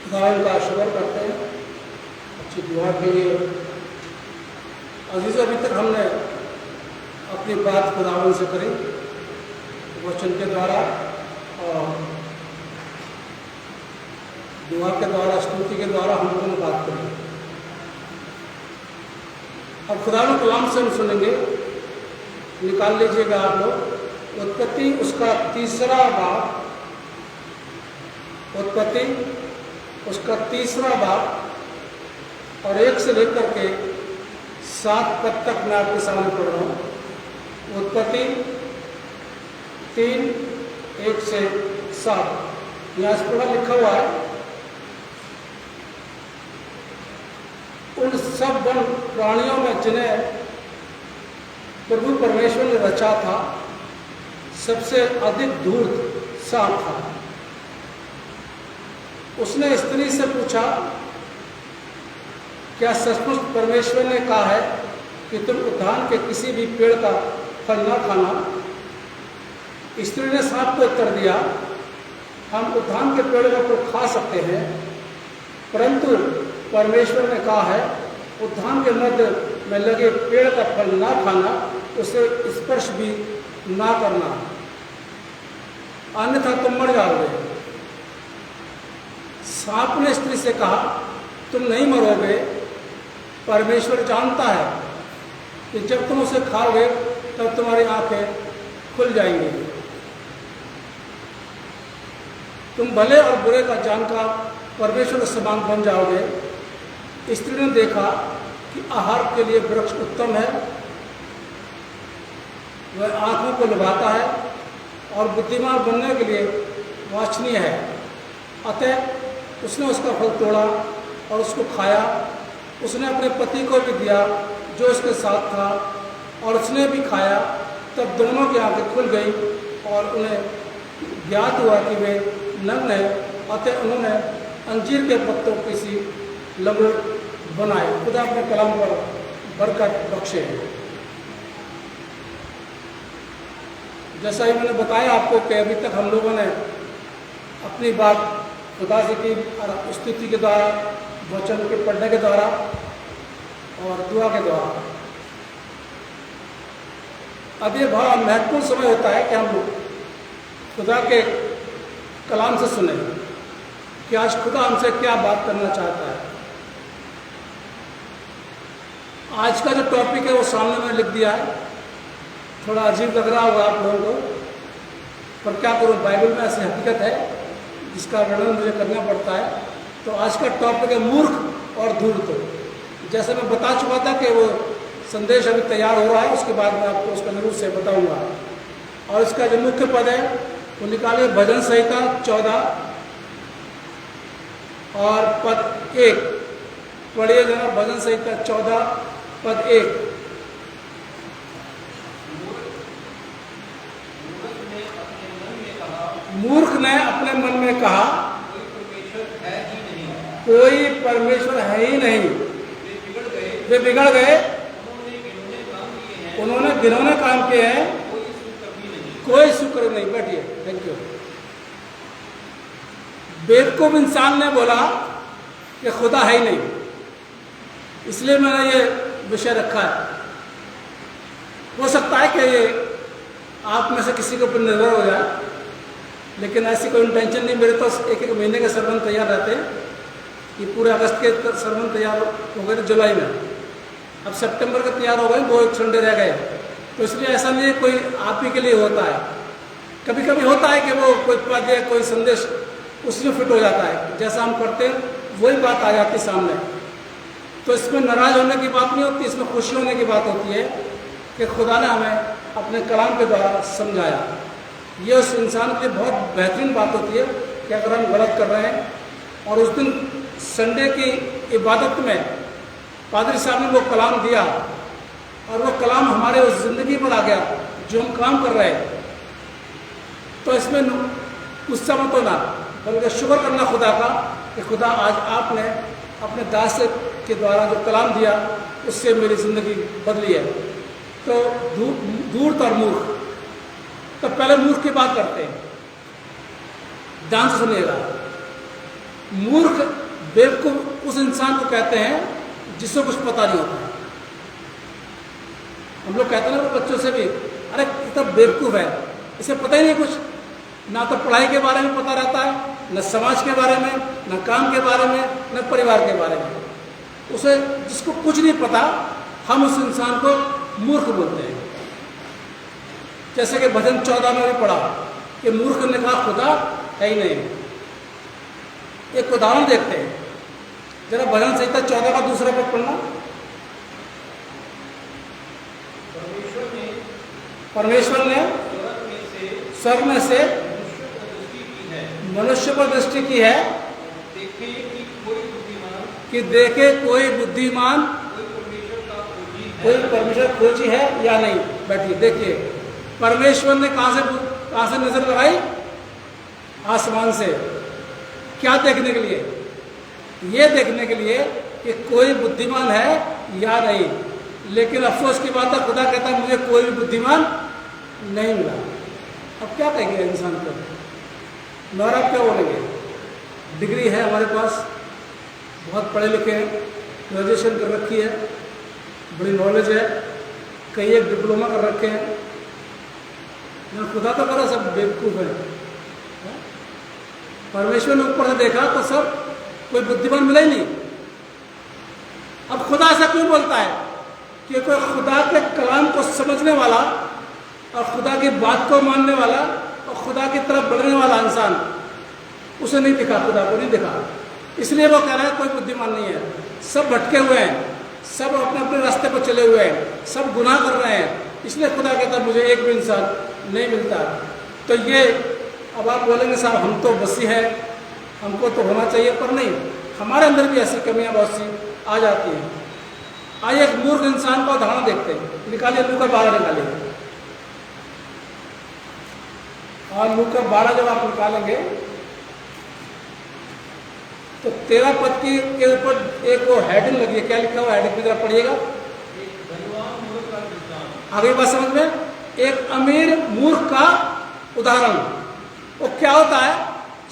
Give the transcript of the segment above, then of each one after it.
खुदावंद का शुक्र करते हैं अच्छी दुआ के लिए। अजीज़, अभी तक हमने अपनी बात खुदावंद से करी वचन के द्वारा और दुआ के द्वारा, स्तुति के द्वारा हम लोगों ने बात करी। अब खुदावंद कलाम से हम सुनेंगे, निकाल लीजिएगा आप लोग उत्पत्ति उसका 3रा बाब, उत्पत्ति उसका 3रा बाब और 1 से लेकर के 7 पद तक मैं आपके सामने पढ़ रहा हूँ। उत्पत्ति 3, 1 से 7। यहाँ इस पर लिखा हुआ है, उन सब वन प्राणियों में जिन्हें प्रभु परमेश्वर ने रचा था, सबसे अधिक धूर्त सांप था। उसने स्त्री से पूछा, क्या सचमुच परमेश्वर ने कहा है कि तुम उद्यान के किसी भी पेड़ का फल न खाना? स्त्री ने सांप को उत्तर दिया, हम उद्यान के पेड़ का फल खा सकते हैं, परंतु परमेश्वर ने कहा है उद्यान के मध्य में लगे पेड़ का फल ना खाना, उसे स्पर्श भी ना करना, अन्यथा तुम मर जाओगे। सांप ने स्त्री से कहा, तुम नहीं मरोगे। परमेश्वर जानता है कि जब तुम उसे खाओगे तब तुम्हारी आंखें खुल जाएंगी, तुम भले और बुरे का जानकर परमेश्वर के समान बन जाओगे। स्त्री ने देखा कि आहार के लिए वृक्ष उत्तम है, वह आंखों को लुभाता है और बुद्धिमान बनने के लिए वांछनीय है। अतः उसने उसका फल तोड़ा और उसको खाया। उसने अपने पति को भी दिया जो उसके साथ था, और उसने भी खाया। तब दोनों की आंखें खुल गई और उन्हें ज्ञात हुआ कि वे नग्न है। अतः उन्होंने अंजीर के पत्तों की सी लंगोट बनाए। खुदा अपने कलाम पर बरकत बख्शे। जैसा ही मैंने बताया आपको कि अभी तक हम लोगों ने अपनी बात खुदा से की स्तुति के द्वारा, वचन के पढ़ने के द्वारा और दुआ के द्वारा। अब ये बड़ा महत्वपूर्ण समय होता है कि हम लोग खुदा के कलाम से सुने कि आज खुदा हमसे क्या बात करना चाहता है। आज का जो टॉपिक है वो सामने में लिख दिया है। थोड़ा अजीब लग रहा होगा आप लोगों को, पर क्या करूं, बाइबल में ऐसी हकीकत है जिसका वर्णन मुझे करना पड़ता है। तो आज का टॉपिक है मूर्ख और धूर्त। जैसे मैं बता चुका था कि वो संदेश अभी तैयार हो रहा है, उसके बाद मैं आपको उसका जरूर से बताऊंगा। और इसका जो मुख्य पद है वो निकालिए भजन संहिता 14 और पद 1। पढ़िए जरा, भजन संहिता 14 पद 1। मूर्ख ने अपने मन में कहा, कोई परमेश्वर है ही नहीं। वे बिगड़ गए, उन्होंने घिनौने काम किए हैं, कोई शुक्र नहीं। बैठिए, थैंक यू। बेवकूफ इंसान ने बोला कि खुदा है ही नहीं, इसलिए मैंने ये विषय रखा है। हो सकता है कि ये आप में से किसी के ऊपर निर्भर हो जाए, लेकिन ऐसी कोई इंटेंशन नहीं। मेरे तो एक महीने के सरमन तैयार रहते हैं। ये पूरे अगस्त के सरमन तैयार हो गए थे जुलाई में, अब सितंबर के तैयार हो गए, 2 संडे रह गए। तो इसलिए ऐसा नहीं है कोई आप ही के लिए होता है। कभी कभी होता है कि वो कोई पद या कोई संदेश उसी में फिट हो जाता है, जैसा हम पढ़ते हैं वही बात आ जाती है सामने। तो इसमें नाराज होने की बात नहीं होती, इसमें खुशी होने की बात होती है कि खुदा ने हमें अपने कलाम के द्वारा समझाया। ये उस इंसान के लिए बहुत बेहतरीन बात होती है कि अगर हम गलत कर रहे हैं। और उस दिन संडे की इबादत में पादरी साहब ने वो कलाम दिया और वो कलाम हमारे उस ज़िंदगी पर आ गया जो हम काम कर रहे हैं। तो इसमें गुस्सा मत होना, बल्कि शुक्र करना खुदा का कि खुदा आज आपने अपने दास के द्वारा जो कलाम दिया उससे मेरी ज़िंदगी बदली है। तो धूर्त और मूर्ख। तो पहले मूर्ख की बात करते हैं, ध्यान से सुनिएगा। मूर्ख बेवकूफ उस इंसान को कहते हैं जिसको कुछ पता नहीं होता है। हम लोग कहते हैं ना बच्चों से भी, अरे कितना बेवकूफ है, इसे पता ही नहीं कुछ, ना तो पढ़ाई के बारे में पता रहता है, न समाज के बारे में, न काम के बारे में, न परिवार के बारे में। उसे जिसको कुछ नहीं पता, हम उस इंसान को मूर्ख बोलते हैं। जैसे कि भजन 14 में भी पढ़ा कि मूर्ख ने कहा खुदा है ही नहीं। एक उदाहरण देखते हैं, जरा भजन संहिता 14 का दूसरा पद पढ़ना। परमेश्वर ने स्वर्ग में से मनुष्य पर दृष्टि की है कि देखे कोई बुद्धिमान, कोई परमेश्वर खोजी है या नहीं। बैठिए, देखिए परमेश्वर ने कहां से नजर लगाई? आसमान से। क्या देखने के लिए? ये देखने के लिए कि कोई बुद्धिमान है या नहीं। लेकिन अफसोस की बात है, खुदा कहता है मुझे कोई भी बुद्धिमान नहीं मिला। अब क्या कहेंगे इंसान को? मगर आप क्या बोलेंगे? डिग्री है हमारे पास, बहुत पढ़े लिखे हैं, ग्रेजुएशन कर रखी है, बड़ी नॉलेज है, कई एक डिप्लोमा कर रखे हैं, खुदा तो करा सब बेवकूफ़ है। परमेश्वर ने ऊपर से देखा तो सब कोई बुद्धिमान मिला ही नहीं। अब खुदा ऐसा क्यों बोलता है? क्योंकि खुदा के कलाम को समझने वाला और खुदा की बात को मानने वाला और खुदा की तरफ बढ़ने वाला इंसान, उसे नहीं दिखा, खुदा को नहीं दिखा। इसलिए वो कह रहा है कोई बुद्धिमान नहीं है, सब भटके हुए हैं, सब अपने अपने रास्ते पर चले हुए हैं, सब गुनाह कर रहे हैं। इसलिए खुदा कहता है मुझे एक भी इंसान नहीं मिलता। तो ये अब आप बोलेंगे साहब हम तो बसी है, हमको तो होना चाहिए, पर नहीं, हमारे अंदर भी ऐसी कमियां बहुत सी आ जाती हैं। आइए एक मूर्ख इंसान का उदाहरण देखते हैं। निकालिए लूका 12 निकालिए। और लूका 12 जब आप निकालेंगे तो 13 पद के ऊपर एक वो हेडिंग लगी है। क्या लिखा हुआ हेडिंग पे जरा पढ़िएगा, आगे बात समझ में। एक अमीर मूर्ख का उदाहरण, वो क्या होता है?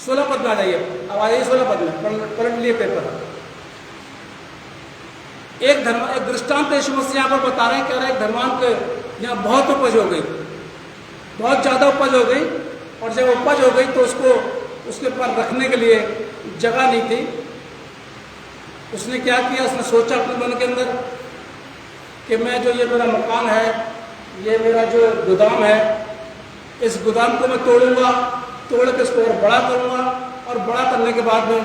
16 पद में आ जाइए। अब आ जाइए 16 पद में, पलट लिए पेपर। एक दृष्टांत यीशु मसीह यहाँ पर बता रहे हैं, कह रहे हैं धर्मांत के यहाँ बहुत उपज हो गई, बहुत ज़्यादा उपज हो गई, और जब उपज हो गई तो उसको उसके ऊपर रखने के लिए जगह नहीं थी। उसने क्या किया? उसने सोचा अपने मन के अंदर कि मैं जो ये मेरा मकान है, ये मेरा जो गोदाम है, इस गोदाम को मैं तोड़ूंगा, तोड़ के इसको और बड़ा करूंगा, और बड़ा करने के बाद में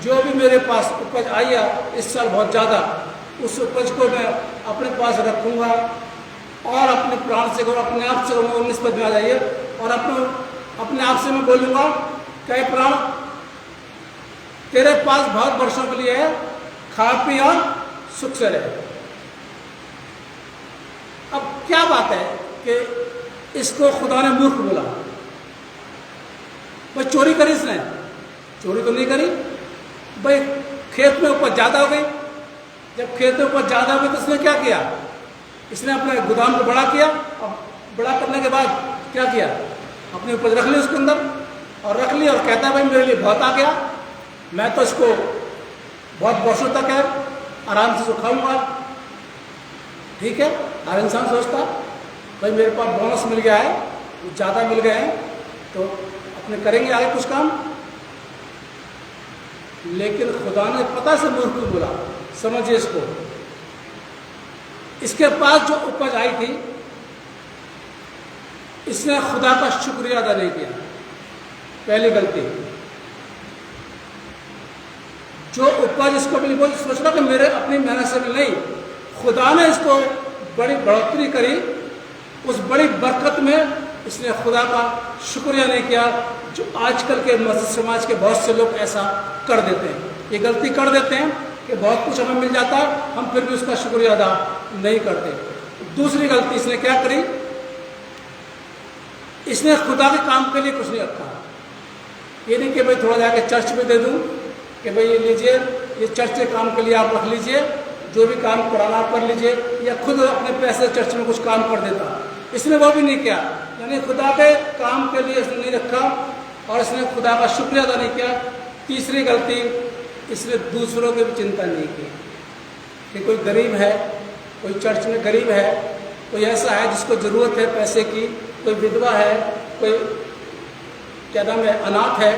जो भी मेरे पास उपज आई है इस साल बहुत ज़्यादा, उस उपज को मैं अपने पास रखूंगा और अपने प्राण से करूँगा, अपने आप से करूँगा। 19 पद में आ जाइए। और अपने आप से मैं बोलूँगा कई प्राण तेरे पास बहुत वर्षों के लिए है, खा पी और सुख से रहे। अब क्या बात है कि इसको खुदा ने मूर्ख बोला? भाई चोरी करी इसने? चोरी तो नहीं करी। भाई खेत में उपज ज़्यादा हो गई, जब खेत में उपज ज़्यादा हो गई तो इसने क्या किया? इसने अपने गोदाम को बड़ा किया, और बड़ा करने के बाद क्या किया? अपनी उपज रख ली उसके अंदर, और रख ली, और कहता है भाई मेरे लिए बहुत आ गया, मैं तो इसको बहुत वर्षों तक है आराम से सुखाऊंगा। ठीक है, हर इंसान सोचता भाई मेरे पास बोनस मिल गया है, ज़्यादा मिल गए हैं, तो अपने करेंगे आगे कुछ काम। लेकिन खुदा ने पता से मूर्ख को बोला। समझिए इसको, इसके पास जो उपज आई थी इसने खुदा का शुक्रिया अदा नहीं किया। पहली गलती, जो उपज इसको मिली वो सोच रहा कि मेरे अपनी मेहनत से मिली नहीं, खुदा ने इसको बड़ी बढ़ोतरी करी, उस बड़ी बरकत में इसने खुदा का शुक्रिया नहीं किया, जो आजकल के मस्जिद समाज के बहुत से लोग ऐसा कर देते हैं। ये गलती कर देते हैं कि बहुत कुछ हमें मिल जाता है, हम फिर भी उसका शुक्रिया अदा नहीं करते। दूसरी गलती इसने क्या करी? इसने खुदा के काम के लिए कुछ नहीं रखा। ये नहीं कि भाई थोड़ा जाके चर्च में दे दूं कि भाई ये लीजिए, ये चर्च के काम के लिए आप रख लीजिए, जो भी काम कराना आप कर लीजिए, या खुद अपने पैसे चर्च में कुछ काम कर देता। इसने वो भी नहीं किया, यानी खुदा के काम के लिए इसने नहीं रखा, और इसने खुदा का शुक्रिया अदा नहीं किया। तीसरी गलती, इसने दूसरों की भी चिंता नहीं की कि कोई गरीब है, कोई चर्च में गरीब है, कोई ऐसा है जिसको ज़रूरत है पैसे की, कोई विधवा है, कोई क्या नाम है अनाथ है,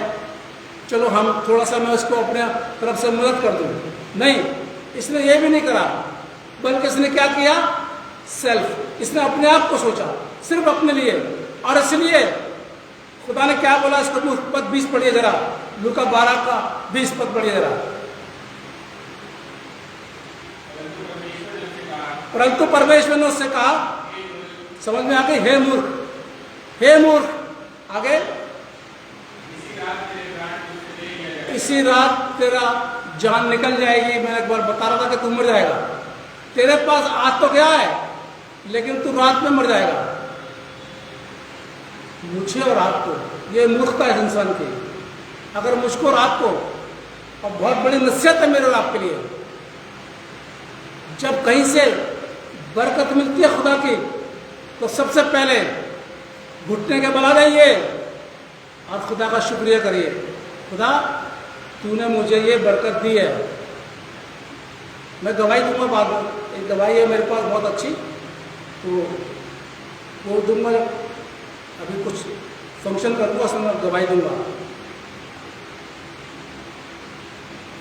चलो हम थोड़ा सा मैं उसको अपने तरफ से मदद कर दूँ। नहीं, इसने ये भी नहीं करा, बल्कि इसने क्या किया, सेल्फ, इसने अपने आप को सोचा, सिर्फ अपने लिए। और इसलिए खुदा ने क्या बोला, इसको पद 20 पढ़िए जरा, लूका 12 का 20 पद पढ़िए जरा। परंतु परमेश्वर ने उससे कहा, समझ में आ गई, हे मूर्ख, हे मूर्ख, आगे, इसी रात तेरा जान निकल जाएगी। मैं एक बार बता रहा था कि तू मर जाएगा, तेरे पास आज तो क्या है, लेकिन तू रात में मर जाएगा। मुझे और आपको, ये मूर्खता है इंसान की। अगर मुझको और आपको, और बहुत बड़ी नसीहत है मेरे और आपके लिए, जब कहीं से बरकत मिलती है खुदा की, तो सबसे पहले घुटने के बल आ जाइए और खुदा का शुक्रिया करिए, खुदा तूने मुझे ये बरकत दी है। मैं गवाही दूंगा बाद में, एक गवाही है मेरे पास बहुत अच्छी, तो वो दूंगा, अभी कुछ फंक्शन करूँगा, उसमें मैं गवाही दूंगा।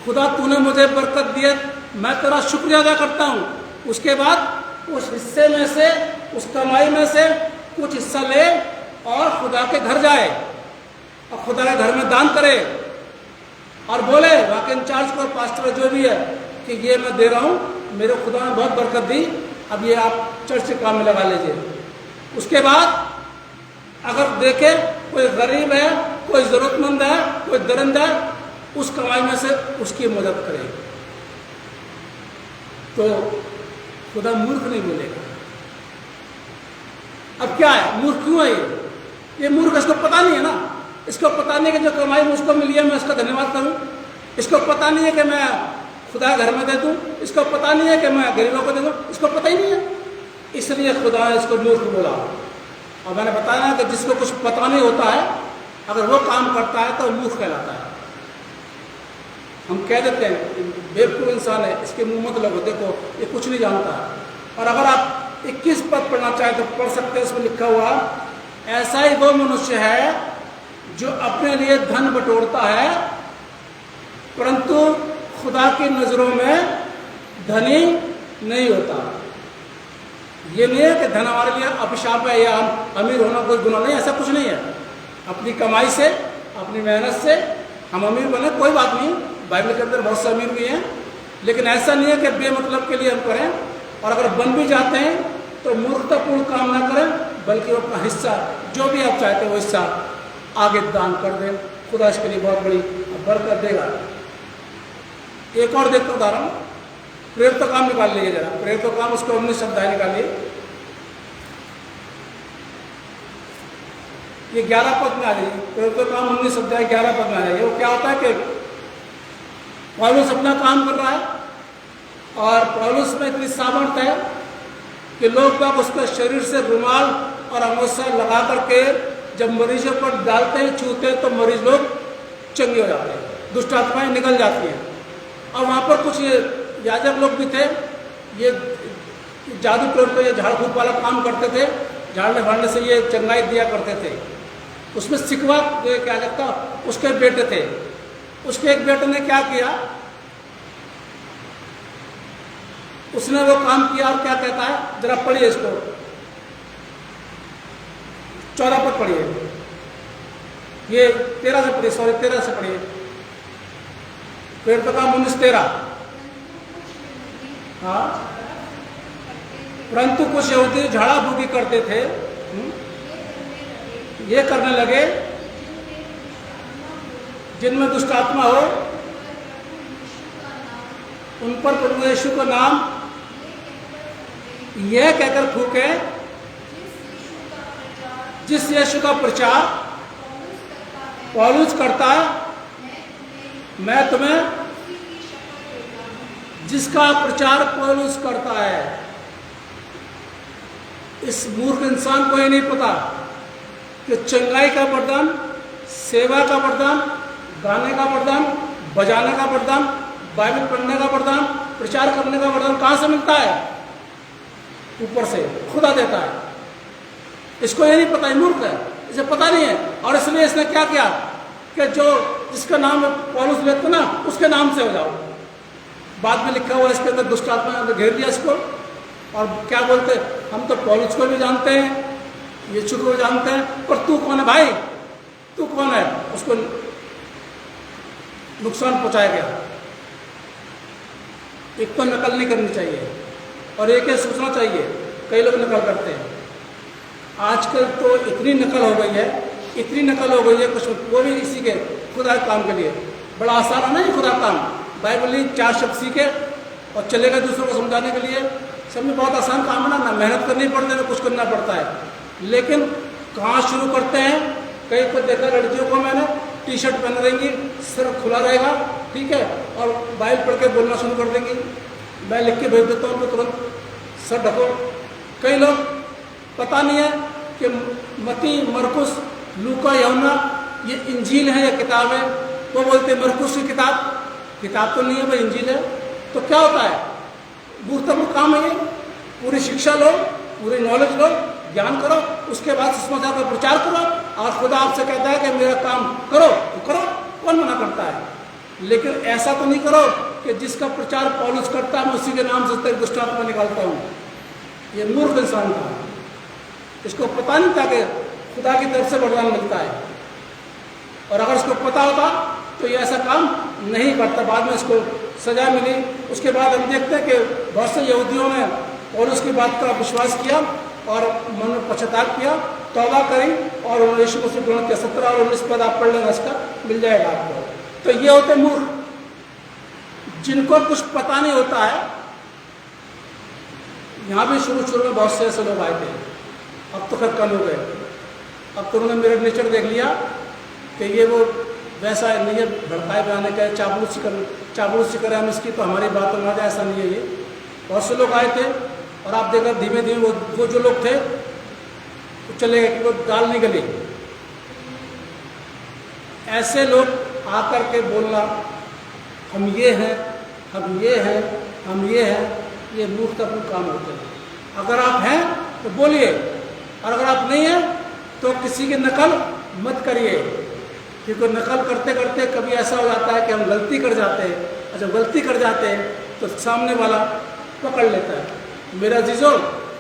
खुदा तूने मुझे बरकत दी है, मैं तेरा शुक्रिया अदा करता हूँ। उसके बाद उस हिस्से में से, उस कमाई में से कुछ हिस्सा ले और खुदा के घर जाए और खुदा के घर में दान करे और बोले वहाँ के इंचार्ज को, पास्टर जो भी है, कि ये मैं दे रहा हूँ, मेरे खुदा ने बहुत बरकत दी, अब ये आप चर्च के काम में लगा लीजिए। उसके बाद अगर देखे कोई गरीब है, कोई ज़रूरतमंद है, कोई दरिंदा है, उस कमाई में से उसकी मदद करे, तो खुदा मूर्ख नहीं बोलेगा। अब क्या है, मूर्ख क्यों है ये मूर्ख, इसको पता नहीं है ना, इसको पता नहीं है कि जो कमाई मुझको मिली है मैं उसका धन्यवाद करूं, इसको पता नहीं है कि मैं खुदा घर में दे दूं, इसको पता नहीं है कि मैं गरीबों को दे दूं, इसको पता ही नहीं है, इसलिए खुदा ने इसको मूर्ख बोला। और मैंने बताया ना कि जिसको कुछ पता नहीं होता है, अगर वो काम करता है तो मूर्ख कहलाता है। हम कह देते हैं बेवकूफ़ इंसान है, इसके मुंह मत लगो, देखो ये कुछ नहीं जानता है। और अगर आप 21 पद पढ़ना चाहें तो पढ़ सकते हैं, उसमें लिखा हुआ, ऐसा ही वो मनुष्य है जो अपने लिए धन बटोरता है, परंतु खुदा की नज़रों में धनी नहीं होता। ये नहीं है कि धन हमारे लिए अभिशाप है या हम अमीर होना कोई गुनाह नहीं, ऐसा कुछ नहीं है। अपनी कमाई से, अपनी मेहनत से हम अमीर बने, कोई बात नहीं, बाइबल के अंदर बहुत से अमीर भी हैं, लेकिन ऐसा नहीं है कि बेमतलब के लिए हम करें। और अगर बन भी जाते हैं तो मूर्खतापूर्ण काम ना करें, बल्कि अपना हिस्सा जो भी आप चाहते हैं वो हिस्सा आगे दान कर दें, खुदा इसके लिए बहुत बड़ी बरकत देगा। एक और देखते उदाहरण, प्रेरित काम निकाल लीजिए जरा, प्रेरित काम उसको 19 अध्याय निकालिए, ये 11 पद में आ जाइए। प्रेरित काम 19 अध्याय 11 पद में आ जाइए। वो क्या होता है कि पौलुस अपना काम कर रहा है और पौलुस में इतनी सामर्थ्य है कि लोग बाग उसके शरीर से रुमाल और अंगोछा लगा करके जब मरीजों पर डालते हैं, छूते हैं, तो मरीज लोग चंगे हो जाते हैं, दुष्ट आत्माएं निकल जाती हैं। और वहाँ पर कुछ ये याजक लोग भी थे, ये जादू टोन पर ये झाड़ फूक वाला काम करते थे, झाड़ने फाड़ने से ये चंगाई दिया करते थे। उसमें सिकवा जो क्या लगता, उसके बेटे थे, उसके एक बेटे ने क्या किया, उसने वो काम किया और क्या कहता है, जरा पढ़िए इसको, 14 पद पढ़िए, ये 13 से पढ़िए, सॉरी 13 से पढ़िए, फिर तो काम 19-13। हाँ, परंतु कुछ यहूदी झाड़ा फूकी करते थे, ये करने लगे जिनमें दुष्ट आत्मा हो, उन पर प्रभु यीशु का नाम यह कहकर फूके, जिस यीशु का प्रचार पौलुस करता है, मैं तुम्हें, जिसका प्रचार पौलुस करता है। इस मूर्ख इंसान को ये नहीं पता कि चंगाई का वरदान, सेवा का वरदान, गाने का वरदान, बजाने का वरदान, बाइबल पढ़ने का वरदान, प्रचार करने का वरदान कहाँ से मिलता है? ऊपर से खुदा देता है। इसको ये नहीं पता, ये मूर्ख है, इसे पता नहीं है। और इसलिए इसने क्या किया कि जो जिसका नाम पौलुस लेते ना उसके नाम से हो जाओ। बाद में लिखा हुआ इसके अंदर दुष्ट आत्मा ने घेर लिया इसको, और क्या बोलते, हम तो पौलुस को भी जानते हैं, यीशु को भी जानते हैं, पर तू कौन है भाई? तू कौन है? उसको नुकसान पहुंचाया गया। एक तो नकल नहीं करनी चाहिए और एक सोचना चाहिए। कई लोग नकल करते हैं। आजकल तो इतनी नकल हो गई है, इतनी नकल हो गई है, कुछ वो भी इसी के खुदा काम के लिए। बड़ा आसान है ना ये खुदा काम, बाइबल ही 4 शब्द सीखे और चलेगा दूसरों को समझाने के लिए। सब में बहुत आसान काम है ना मेहनत करनी पड़ती है, ना कुछ करना पड़ता है। लेकिन कहाँ शुरू करते हैं? कई को देखा लड़कियों को मैंने, टी शर्ट पहन रहेंगी, सिर खुला रहेगा, ठीक है, और बाइबल पढ़ के बोलना शुरू कर देंगी। मैं लिख के भेज देता हूँ तो तुरंत सर ढको। कई लोग पता नहीं है कि मती, मरकुस, लूका, यूहन्ना ये इंजील है या किताब है। वो बोलते हैं मरकुस की किताब तो नहीं है, वो इंजील है। तो क्या होता है? मूर्खतापूर्ण काम है ये। पूरी शिक्षा लो, पूरी नॉलेज लो, ज्ञान करो, उसके बाद सुसमाचार का प्रचार करो, और खुदा आपसे कहता है कि मेरा काम करो तो करो, कौन मना करता है? लेकिन ऐसा तो नहीं करो कि जिसका प्रचार पौलुस करता है मैं उसी के नाम से दुष्ट आत्मा निकालता हूँ। ये मूर्ख इंसान था, इसको पता नहीं था कि खुदा की तरफ से वरदान मिलता है। और अगर इसको पता होता तो ये ऐसा काम नहीं करता। बाद में इसको सजा मिली। उसके बाद हम देखते हैं कि बहुत से यहूदियों ने पौलुस की बात का विश्वास किया और मन में पश्चाताप किया, तौबा करी, और यीशु मसीह ग्रहण किया। 17 और 19 पद आप पढ़ लेना, इसका मिल जाएगा आपको। तो ये होते मूर्ख, जिनको कुछ पता नहीं होता है। यहाँ भी शुरू में बहुत से ऐसे लोग आए थे, अब तो खैर कम हो गए। अब तो उन्होंने मेरा नेचर देख लिया कि ये वो वैसा नहीं है, भड़काए बनाने का, चाबुल करें हम इसकी, तो हमारी बात ना जाए, ऐसा नहीं है। ये बहुत से लोग आए थे, और आप देखा धीमे धीमे वो जो लोग थे तो चले गए कि वो दाल नहीं गली। ऐसे लोग आकर के बोलना हम ये हैं, हम ये हैं, हम ये हैं, ये मूर्खतापूर्ण काम होते हैं। अगर आप हैं तो बोलिए, और अगर आप नहीं हैं तो किसी की नकल मत करिए, क्योंकि नकल करते करते कभी ऐसा हो जाता है कि हम गलती कर जाते हैं, और जब गलती कर जाते हैं तो सामने वाला पकड़ लेता है। मेरा जीजो,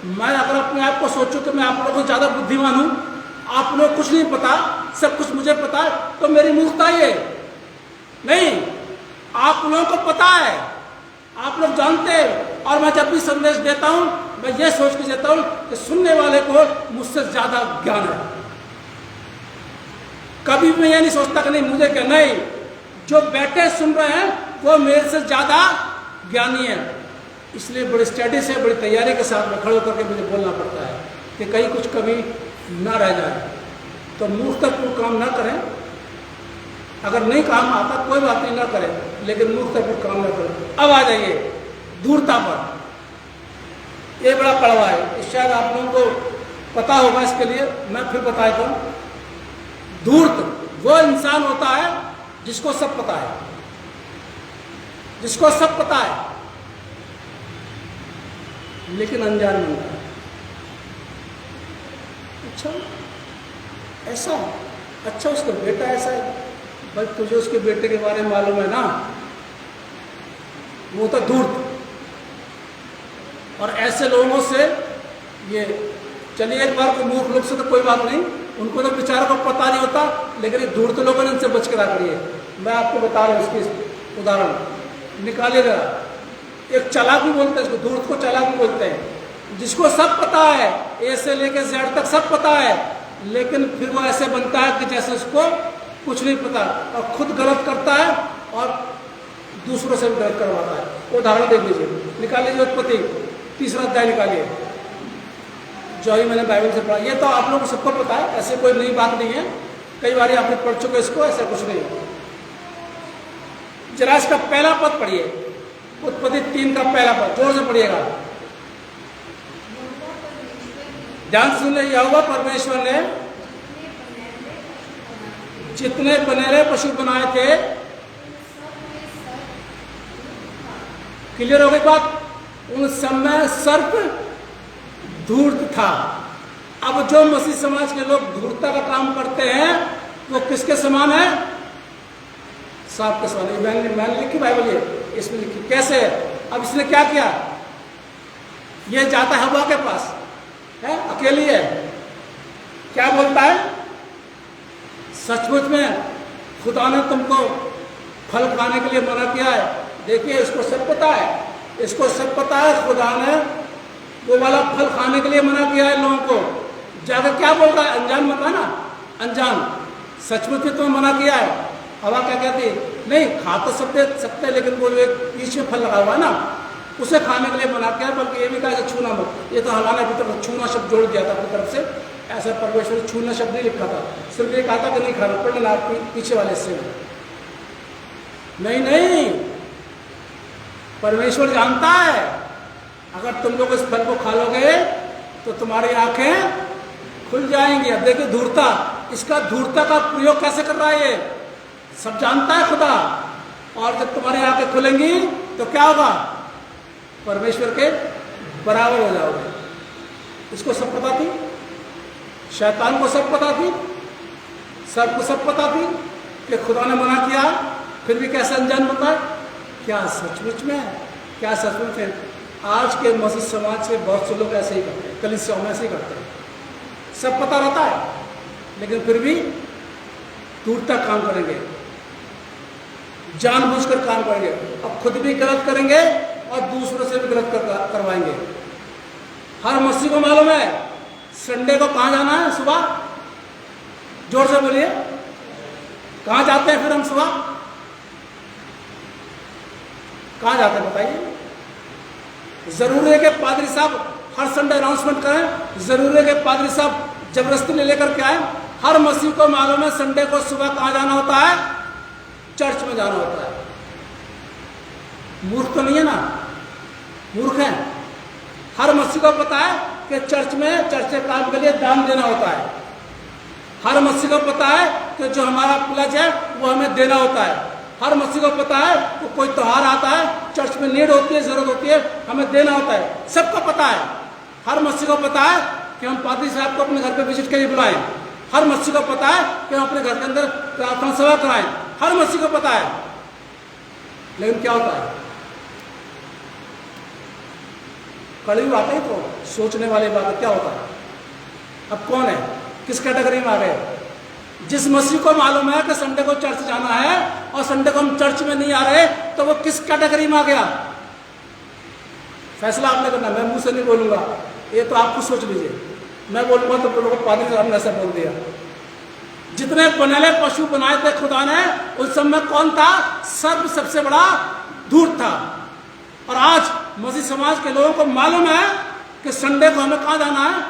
मैं अगर अपने आप को सोचूं कि मैं आप लोगों को ज़्यादा बुद्धिमान हूँ, आप लोग कुछ नहीं पता, सब कुछ मुझे पता है, तो मेरी मूर्खता ये नहीं। आप लोगों को पता है, आप लोग जानते हैं, और मैं जब भी संदेश देता हूँ मैं ये सोच के देता हूँ कि सुनने वाले को मुझसे ज़्यादा ज्ञान है। कभी मैं ये नहीं सोचता कि नहीं मुझे क्या, नहीं, जो बैठे सुन रहे हैं वो मेरे से ज़्यादा ज्ञानी है। इसलिए बड़ी स्टडी से, बड़ी तैयारी के साथ में खड़े होकर के मुझे बोलना पड़ता है कि कहीं कुछ कभी ना रह जाए। तो मूर्खतापूर्ण काम ना करें। अगर नहीं काम आता कोई बात नहीं, ना करें, लेकिन मूर्खतापूर्ण काम ना करें। अब आ जाइए धूर्तता पर। ये बड़ा कड़वा है, शायद आप लोगों को पता होगा, इसके लिए मैं फिर बताता हूँ। धूर्त वो इंसान होता है जिसको सब पता है, जिसको सब पता है, लेकिन अनजान बनता है। अच्छा ऐसा, अच्छा उसका बेटा ऐसा है, भाई तुझे उसके बेटे के बारे में मालूम है ना, वो तो धूर्त। और ऐसे लोगों से ये, चलिए एक बार को मूर्ख लोग से तो कोई बात नहीं, उनको तो बेचारों को पता नहीं होता, लेकिन ये धूर्त लोगों ने इनसे बच कर करिए। मैं आपको बता रहा हूँ इसकी उदाहरण, निकालिएगा। एक चालाक भी बोलते हैं इसको, धूर्त को चालाक भी बोलते हैं, जिसको सब पता है, ए से लेकर जेड तक सब पता है, लेकिन फिर वो ऐसे बनता है कि जैसे उसको कुछ नहीं पता, और खुद गलत करता है और दूसरों से भी गलत करवाता है। उदाहरण देख लीजिए, निकाल लीजिए उत्पत्ति 3रा अध्याय निकालिए, जो ही मैंने बाइबल से पढ़ा। ये तो आप लोगों को सबको पता है, ऐसे कोई नई बात नहीं है, कई बार आपने पढ़ चुके इसको, ऐसा कुछ नहीं है। जरा इसका पहला पद पढ़िए, उत्पत्ति 3 का पहला पद, जोर से पढ़िएगा, ध्यान से सुनिए। यहोवा परमेश्वर ने जितने बनेरे पशु बनाए थे, क्लियर हो गई बात, उन सब में सर्प धूर्त था। अब जो मसीह समाज के लोग धूर्तता का काम करते हैं वो किसके समान है? सांप के समान। मैंने लिखी बाइबल, ये इसमें लिखी कैसे? अब इसने क्या किया? ये जाता है हवा के पास है, अकेली है, क्या बोलता है? सचमुच में खुदा ने तुमको फल खाने के लिए मना किया है। देखिए इसको सब पता है, इसको सब पता है खुदा ने वो वाला फल खाने के लिए मना किया है लोगों को। जाकर क्या बोल रहा है? अनजान मत है ना, अनजान। सचमुच में तुम्हें मना किया है। हवा क्या कहती? नहीं, खा तो सकते लेकिन वो एक बीच में फल लगा हुआ है ना, उसे खाने के लिए मना किया। बल्कि ये भी कहा कि छूना मत, ये तो हलाना की तरफ छूना शब्द जोड़ दिया था अपनी तरफ से। ऐसा परमेश्वर छूना शब्द नहीं लिखा था, सिर्फ ये कहा था कि नहीं खाना, पढ़ लेना पीछे वाले से। नहीं, परमेश्वर जानता है अगर तुम लोग इस फल को खा लोगे तो तुम्हारी आंखें खुल जाएंगी। अब देखिए धूर्ता, इसका धूर्ता का प्रयोग कैसे कर रहा है, ये सब जानता है खुदा। और जब तुम्हारी आंखें खुलेंगी तो क्या होगा? परमेश्वर के बराबर हो जाओगे। इसको सब पता थी, शैतान को सब पता थी, सबको सब पता थी कि खुदा ने मना किया, फिर भी कैसे अनजान होता है? क्या सचमुच में आज के मसीह समाज से बहुत से लोग ऐसे ही करते हैं, कलीसियाओं में ऐसे ही करते हैं। सब पता रहता है लेकिन फिर भी दूर तक काम करेंगे, जानबूझकर काम करेंगे, अब खुद भी गलत करेंगे और दूसरों से भी गलत करवाएंगे। हर मसीह को मालूम है संडे को कहाँ जाना है। सुबह जोर से बोलिए, कहाँ जाते हैं फिर हम? सुबह कहाँ जाते हैं बताइए? जरूरी है कि पादरी साहब हर संडे अनाउंसमेंट करें, जरूरी है कि पादरी साहब जबरदस्ती ले लेकर के आए। हर मसीह को मालूम है संडे को सुबह कहाँ जाना होता है? चर्च में जाना होता है। मूर्ख तो नहीं है ना, मूर्ख है। हर मसीह को पता है कि चर्च के काम के लिए दान देना होता है। हर मसीह को पता है कि जो हमारा प्लज है वो हमें देना होता है। हर मसीह को पता है कि कोई त्योहार आता है, चर्च में नीड होती है, जरूरत होती है, हमें देना होता है। सबको पता है। हर मसीह को पता है कि हम पादरी साहब को अपने घर पे विजिट के लिए बुलाएं। हर मसीह को पता है कि हम अपने घर के अंदर प्रार्थना सभा कराएं। हर मसीह को पता है। लेकिन क्या होता है? कड़ी बात है तो सोचने वाली बात है। क्या होता है? अब कौन है, किस कैटेगरी में आ गए? जिस मसीह को मालूम है कि संडे को चर्च जाना है और संडे को हम चर्च में नहीं आ रहे, तो वो किस कैटेगरी में आ गया? फैसला आपने करना, मैं मुंह से नहीं बोलूंगा, ये तो आप खुद सोच लीजिए। मैं बोलूंगा तो लोगों को पादरी साहब ने ऐसा बोल दिया। जितने बनेले पशु बनाए थे खुदा ने, उस सब में कौन था? सर्प सबसे बड़ा धूर्त था। और आज मसीह समाज के लोगों को मालूम है कि संडे को हमें कहाँ जाना है?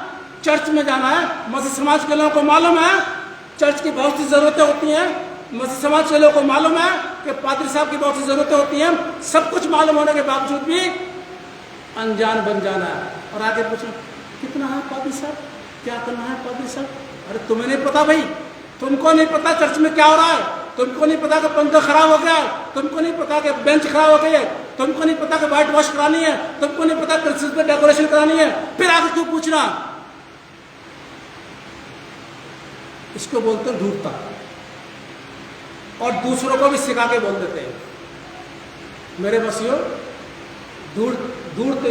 चर्च में जाना है। मसीह समाज के लोगों को मालूम है चर्च की बहुत सी ज़रूरतें होती हैं। मसीह समाज के लोगों को मालूम है कि पादरी साहब की बहुत सी ज़रूरतें होती हैं। सब कुछ मालूम होने के बावजूद भी अनजान बन जाना है और आगे पूछना कितना है पादरी साहब, क्या करना है पादरी साहब? अरे तुम्हें नहीं पता भाई, तुमको नहीं पता चर्च में क्या हो रहा है, तुमको नहीं पता कि पंखा खराब हो गया है, तुमको नहीं पता कि बेंच खराब हो गई है, तुमको नहीं पता कि व्हाइट वॉश करानी है, तुमको नहीं पता क्रिसमस पे डेकोरेशन करानी है, फिर आगे क्यों पूछना? इसको बोलते हैं धूर्तता। और दूसरों को भी सिखा के बोल देते हैं। मेरे मसीहो, धूर्त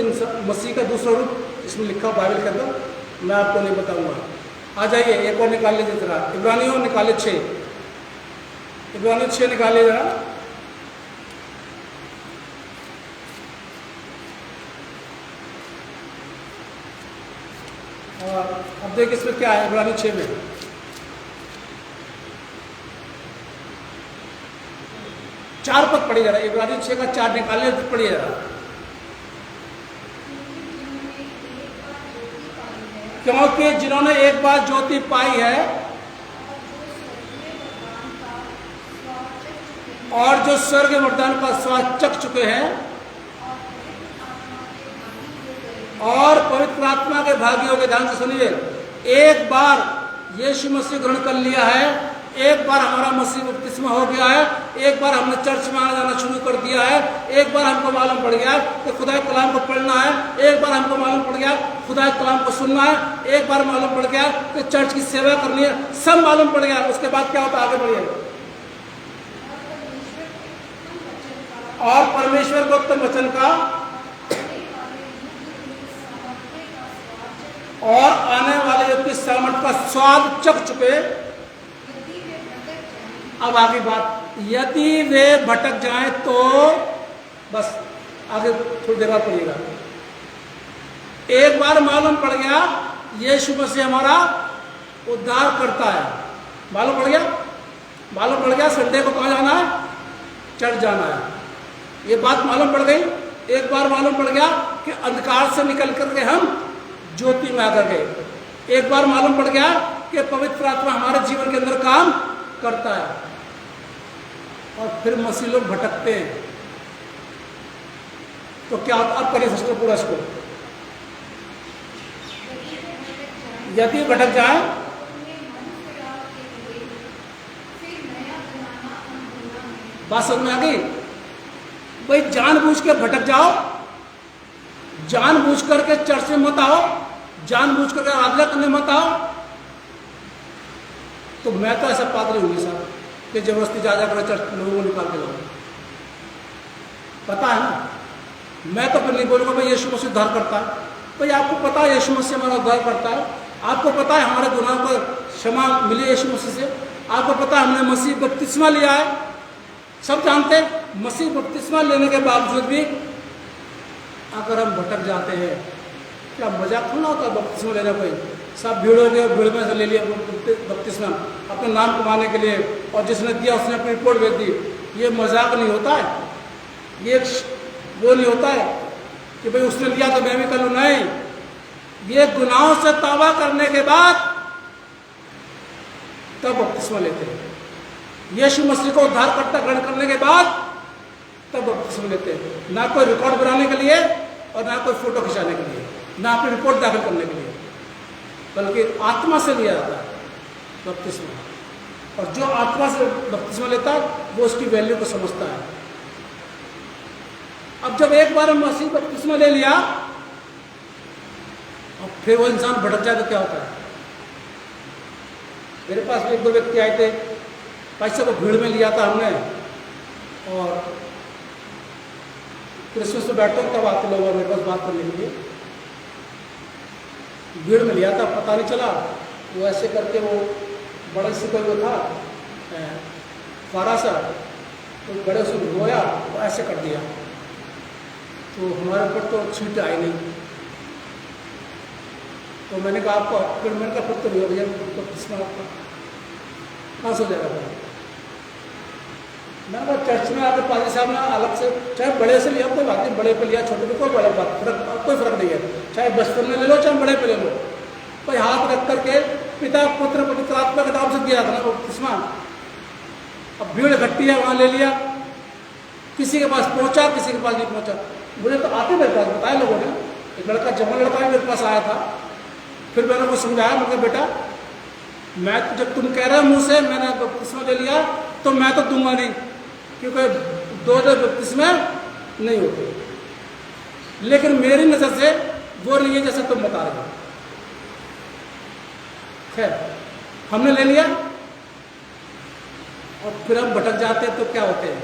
मसीह का दूसरा रूप इसमें लिखा बाइबल के अंदर, मैं आपको नहीं बताऊंगा। आ जाइए एक और निकाल लीजिए जरा, इब्रानियों निकाले 6, इब्रानियों 6 निकालिए जरा। और अब देखिए इसमें क्या है इब्रानियों 6 में। चार पद पढ़िए जरा, इब्रानियों 6 का 4 निकालिए, पढ़िए जरा। क्योंकि जिन्होंने एक बार ज्योति पाई है और जो स्वर्ग वरदान का स्वाद चख चुके हैं और पवित्र आत्मा के भागियों के, ध्यान से सुनिए, एक बार यीशु मसीह ग्रहण कर लिया है, एक बार हमारा मसीह बपतिस्मा हो गया है, एक बार हमने चर्च में आना जाना शुरू कर दिया है, एक बार हमको मालूम पड़ गया कि खुदा के कलाम को पढ़ना है, एक बार हमको मालूम पड़ गया खुदा के कलाम को सुनना है, एक बार मालूम पड़ गया कि चर्च की सेवा करनी है, सब मालूम पड़ गया। उसके बाद क्या होता है? आगे बढ़िए। और परमेश्वर को उत्तम वचन का और आने वाले युग की सामर्थ का स्वाद चख चुके। अब आगे बात, यदि वे भटक जाएं तो बस आगे थोड़ी देर बाद पढ़िएगा। एक बार मालूम पड़ गया यीशु मसीह हमारा उद्धार करता है, मालूम पड़ गया, मालूम पड़ गया संडे को कहाँ जाना है? चर्च जाना है, ये बात मालूम पड़ गई। एक बार मालूम पड़ गया कि अंधकार से निकल करके हम ज्योति में आकर गए। एक बार मालूम पड़ गया कि पवित्र आत्मा हमारे जीवन के अंदर काम करता है। और फिर मसीह लोग भटकते हैं, तो क्या अब करिए सिस्टर पूरा इसको। यदि भटक जाए बात समझ में आ गई? भाई जानबूझ के भटक जाओ, जानबूझ करके चर्च में मत आओ, जानबूझ करके आराधना करने मत आओ, तो मैं तो ऐसा पादरी हूँ साहब कि जबरदस्ती जा जाकर चर्च लोगों को निकाल के लाऊं। पता है ना, मैं तो फिर नहीं बोलूँगा भाई यीशु मसीह उद्धार करता है। भाई आपको पता है यीशु मसीह हमारा उद्धार करता है, आपको पता है हमारे गुनाहों पर क्षमा मिली यीशु मसीह से, आपको पता है हमने मसीह बपतिस्मा लिया है, सब जानते हैं। मसीह बपतिस्मा लेने के बावजूद भी अगर हम भटक जाते हैं, क्या मजाक थोड़ा होता है बपतिस्मा लेना? कोई सब भीड़ हो गए, भीड़ में से ले लिया बपतिस्मा अपने नाम कमाने के लिए, और जिसने दिया उसने अपनी रिपोर्ट भेज दी। ये मजाक नहीं होता है, ये वो नहीं होता है कि भाई उसने लिया तो मैं भी कर लूँ, नहीं। ये गुनाहों से तौबा करने के बाद तब बपतिस्मा लेते हैं। यीशु मसीह को उद्धारकर्ता ग्रहण करने के बाद तब बपतिस्मा लेते हैं, ना कोई रिकॉर्ड बनाने के लिए और ना कोई फोटो खिंचाने के लिए, ना अपनी रिपोर्ट दाखिल करने के लिए, बल्कि आत्मा से लिया जाता है बपतिस्मा। और जो आत्मा से बपतिस्मा लेता है वो उसकी वैल्यू को समझता है। अब जब एक बार मसीह बपतिस्मा ले लिया और फिर वो इंसान भटक जाए तो क्या होता है? मेरे पास भी एक दो व्यक्ति आए थे, पैसे को भीड़ में लिया था हमने, और क्रिसमस में बैठो तब आते लोग मेरे पास बात करने के लिए, भीड़ में लिया था, पता नहीं चला वो ऐसे करके वो बड़े से कोई वो था फारा सा, तो बड़े से रोया वो ऐसे कर दिया, तो हमारे ऊपर तो छीट आई नहीं। तो मैंने कहा आपको, फिर मैंने कहा फिर तो नहीं हो भैया तो किसमें आपका कहाँ से हो जाएगा फिर? मैंने कहा चर्च में आकर पाजी साहब ने अलग से, चाहे बड़े से लिया कोई बात नहीं, बड़े पे लिया छोटे पे कोई बड़ा बात कोई फर्क नहीं है, चाहे बचपन में ले लो चाहे बड़े पे ले लो, कोई हाथ रख करके पिता पुत्र पवित्र आत्मा के नाम से दिया था ना बपतिस्मा। अब भीड़ इकट्ठी है, वहाँ ले लिया, किसी के पास पहुँचा किसी के पास नहीं पहुँचा। मुझे तो आते मेरे पास बताया लोगों ने, एक लड़का जमा लड़का भी मेरे पास आया था, फिर मैंने वो समझाया, मैं कहा बेटा मैं जब तुम कह रहे हो मुँह से मैंने बपतिस्मा ले लिया तो मैं तो दूंगा नहीं, क्योंकि दो बपतिस्मे नहीं होते, लेकिन मेरी नज़र से वो नहीं है जैसे तुम बता रहे हो। खैर हमने ले लिया और फिर हम भटक जाते हैं तो क्या होते हैं,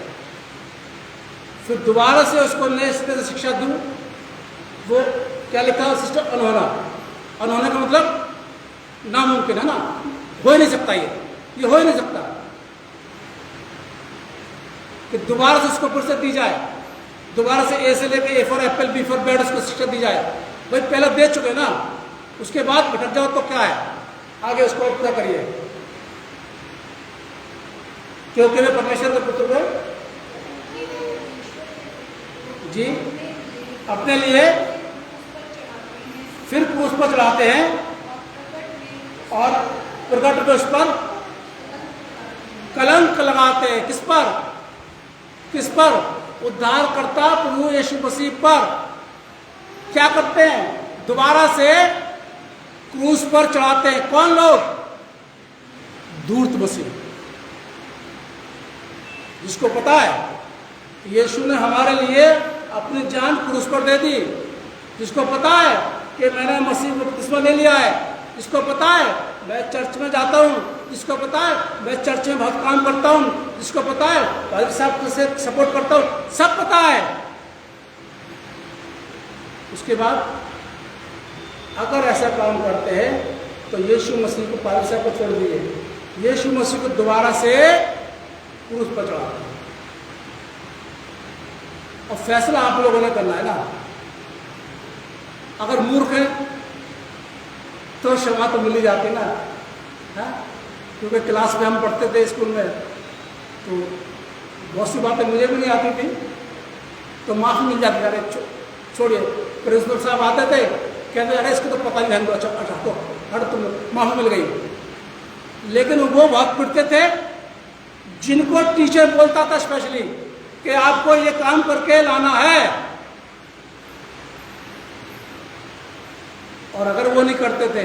फिर दोबारा से उसको नए सिरे से शिक्षा दूँ। वो क्या लिखा है सिस्टर? अनहोना। अनहोना का मतलब नामुमकिन है ना, हो ही नहीं सकता, ये हो ही नहीं सकता कि दोबारा से उसको फुर्सत दी जाए, दोबारा से ए से लेके A for apple B for bad उसको शिक्षा दी जाए। भाई पहले दे चुके ना, उसके बाद भटक जाओ तो क्या है, आगे उसको पूरा करिए, क्योंकि वे परमेश्वर के पुत्र को जी अपने लिए फिर क्रूस पर चढ़ाते हैं और प्रकट उस पर कलंक लगाते हैं। किस पर? किस पर? उद्धारकर्ता प्रभु यीशु मसीह पर। क्या करते हैं? दोबारा से क्रूस पर चढ़ाते हैं। कौन लोग? धूर्त मसीह। जिसको पता है यीशु ने हमारे लिए अपनी जान क्रूस पर दे दी, जिसको पता है कि मैंने मसीह को बपतिस्मा ले लिया है, जिसको पता है मैं चर्च में जाता हूँ, जिसको पता है मैं चर्च में बहुत काम करता हूँ, जिसको पता है पादरी साहब से सपोर्ट करता हूँ, सब पता है। उसके बाद अगर ऐसा काम करते हैं तो यीशु मसीह को पादरी साहब को छोड़ दिए, यीशु मसीह को दोबारा से क्रूस पर चढ़ा। और फैसला आप लोगों ने करना है ना। अगर मूर्ख है तो क्षमा तो मिल ही जाती ना, है? क्योंकि क्लास में हम पढ़ते थे स्कूल में, तो बहुत सी बातें मुझे भी नहीं आती थी, तो माफ़ी मिल जाती। अरे छोड़िए, प्रिंसिपल साहब आते थे, कहते अरे इसको तो पता नहीं है, अच्छा तो हट, तुम माफ़ी मिल गई। लेकिन वो बहुत पिटते थे जिनको टीचर बोलता था स्पेशली कि आपको ये काम करके लाना है, और अगर वो नहीं करते थे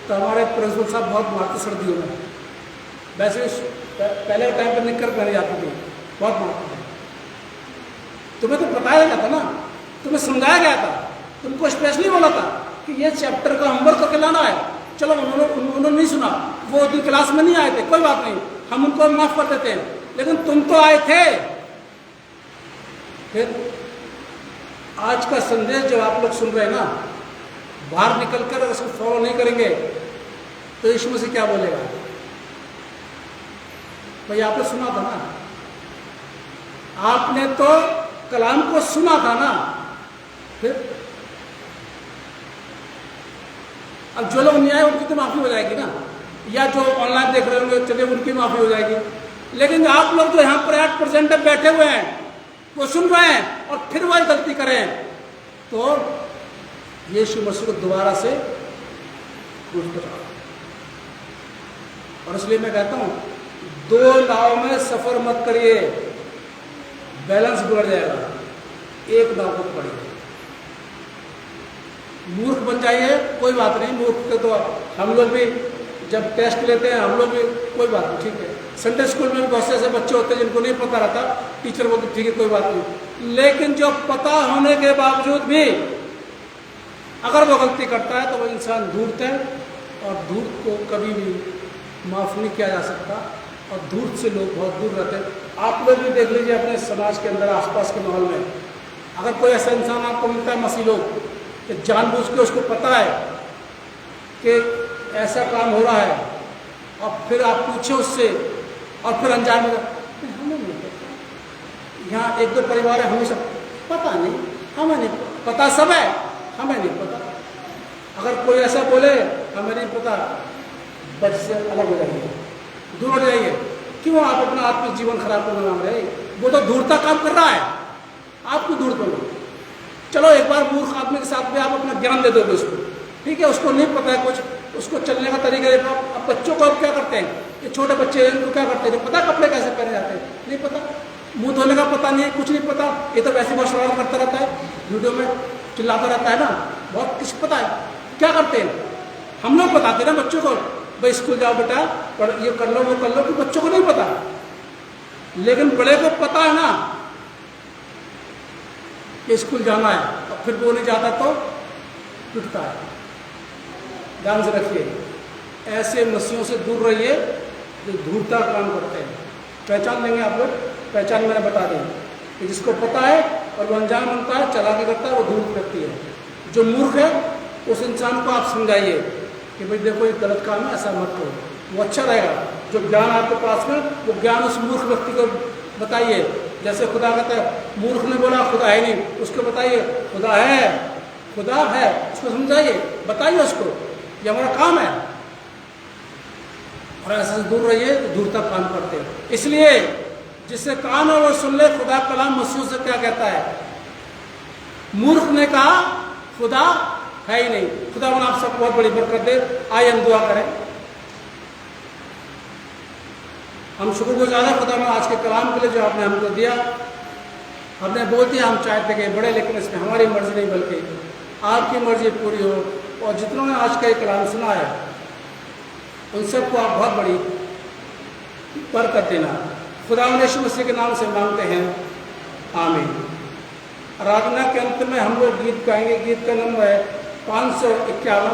तो हमारे प्रिंसिपल साहब बहुत मारते सर्दियों में। वैसे पहले टाइम पर निकल पहने जाती थी, बहुत मारते थे। तुम्हें तो बताया गया था ना, तुम्हें समझाया गया था, तुमको स्पेशली बोला था कि ये चैप्टर का होमवर्क करके लाना है। चलो उन्होंने नहीं सुना, वो दिन क्लास में नहीं आए थे, कोई बात नहीं, हम उनको माफ कर देते हैं, लेकिन तुम तो आए थे। फिर आज का संदेश जो आप लोग सुन रहे हैं ना, बाहर निकलकर अगर उसको फॉलो नहीं करेंगे तो यीशु मसीह क्या बोलेगा? भाई आपने सुना था ना, आपने तो कलाम को सुना था ना। फिर अब जो लोग नहीं आए उनकी तो माफी हो जाएगी ना, या जो ऑनलाइन देख रहे होंगे चलिए उनकी माफी हो जाएगी। लेकिन आप लोग जो यहाँ पर 8% बैठे हुए हैं, वो सुन रहे हैं और फिर वही गलती करें, तो यीशु मसीह को दोबारा से क्रूस पर चढ़ा। और इसलिए मैं कहता हूं, दो नाव में सफर मत करिए, बैलेंस बिगड़ जाएगा, एक नाव को पकड़िए। मूर्ख बन जाइए कोई बात नहीं, मूर्ख के तो हम लोग भी जब टेस्ट लेते हैं, हम लोग भी कोई बात नहीं, ठीक है। संडे स्कूल में भी बहुत से ऐसे बच्चे होते हैं जिनको नहीं पता रहता, टीचर बोलते ठीक है कोई बात नहीं। लेकिन जो पता होने के बावजूद भी अगर वो गलती करता है तो वो इंसान धूर्त है, और धूर्त को कभी भी माफ़ नहीं किया जा सकता, और धूर्त से लोग बहुत दूर रहते हैं। आप लोग भी देख लीजिए अपने समाज के अंदर, आसपास के माहौल में, अगर कोई ऐसा इंसान आपको मिलता है मसीह लोग, कि जानबूझ के उसको पता है कि ऐसा काम हो रहा है, और फिर आप पूछे उससे, और फिर अनजान में हमें नहीं पता, यहाँ एक दो परिवार है, हमें सब पता नहीं, हमें नहीं पता, सब है हमें नहीं पता। अगर कोई ऐसा बोले हमें नहीं पता, बच से अलग हो जाइए, दूर हो जाइए। क्यों आप अपना आत्मिक जीवन खराब करना मांग रहे? वो तो धूर्ता काम कर रहा है, आपको धूर्त बनो। चलो एक बार मूर्ख आदमी के साथ में आप अपना ज्ञान दे दोगे उसको, ठीक है, उसको नहीं पता है कुछ, उसको चलने का तरीका देखो। अब बच्चों को आप क्या करते हैं, ये छोटे बच्चे हैं, उनको क्या करते हैं, पता कपड़े कैसे पहने जाते हैं, नहीं पता, मुंह धोने का पता नहीं है, कुछ नहीं पता, ये तो वैसे बहुत शरारत करता रहता है, वीडियो में चिल्लाता रहता है ना, बहुत कुछ पता है। क्या करते हैं हम लोग, बताते हैं ना बच्चों को, भाई स्कूल जाओ बेटा, ये कर लो वो कर लो, कि बच्चों को नहीं पता। लेकिन बड़े को पता है ना कि स्कूल जाना है, और फिर वो नहीं जाता तो टूटता है। ध्यान से रखिए, ऐसे मसीहों से दूर रहिए जो धूर्ता काम करते हैं। पहचान देंगे आप लोग, पहचान मैंने बता दी कि जिसको पता है और वो अनजान बनता है, चालाकी करता है, वो धूर्त व्यक्ति है। जो मूर्ख है उस इंसान को आप समझाइए कि भाई देखो ये गलत काम है, ऐसा मत करो, वो अच्छा रहेगा। जो ज्ञान आपके पास में, वो ज्ञान उस मूर्ख व्यक्ति को बताइए। जैसे खुदा कहता है, मूर्ख ने बोला खुदा है नहीं, उसको बताइए खुदा है, खुदा है, उसको समझाइए, बताइए उसको, ये हमारा काम है। और ऐसे दूर रहिए तो धूर्ता काम करते हैं। इसलिए जिससे कान और सुन ले, खुदा कलाम मसीह से क्या कहता है। मूर्ख ने कहा खुदा है ही नहीं। खुदा आप सबको बहुत बड़ी बरकत दे। आइए हम दुआ करें। हम शुक्रगुजार हैं खुदा में आज के कलाम के लिए जो आपने हमको दिया। हमने बोल दिया, हम चाहते कि बड़े, लेकिन इसमें हमारी मर्जी नहीं बल्कि आपकी मर्जी पूरी हो। और जितनों ने आज का ये कलाम सुना है उन सबको आप बहुत बड़ी बरकत देना, खुदा यीशु मसीह के नाम से मांगते हैं, आमीन। आराधना के अंत में हम लोग गीत गाएंगे। गीत का नंबर है 551।